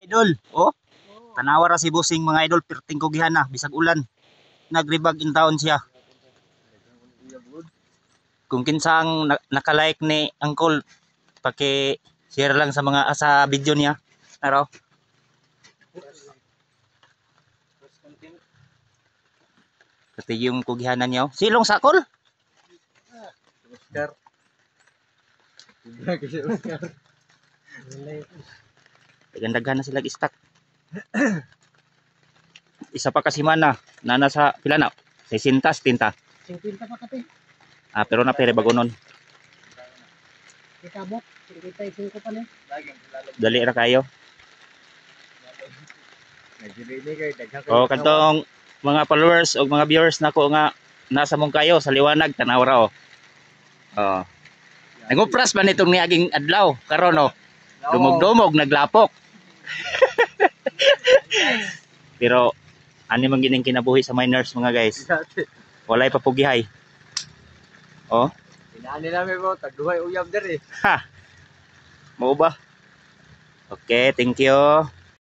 Idol, oh. Tanawa ra si Busing mga idol, perting ko gihan na bisag ulan. Nagribag in town siya. Kung kinsang nakalike ni Uncle, paki-share lang sa mga sa video niya. Araw. Kasi yung kugihanan niya. Silong sakol? Oscar. Kasi Oscar. Gandaghan na sila istak. Isa pa kasi mana na sa pila na 60 tinta. 50 pa kati. Pero na pere bagonon. Itabot 55 pa ni. Dali ra kayo. Nagdili kay daghang. O kadtong mga followers o mga viewers nako nga nasa mong kayo sa liwanag tanaw ra oh. Oh. Nagupras ba nitong niaging adlaw karon oh. Dumog-dumog naglapok. Pero ani man gining kinabuhi sa miners mga guys. Walay papugihay. Oh. Inaani namin mo tagduhay uyab diri. Ha. Mo ba? Okay, thank you.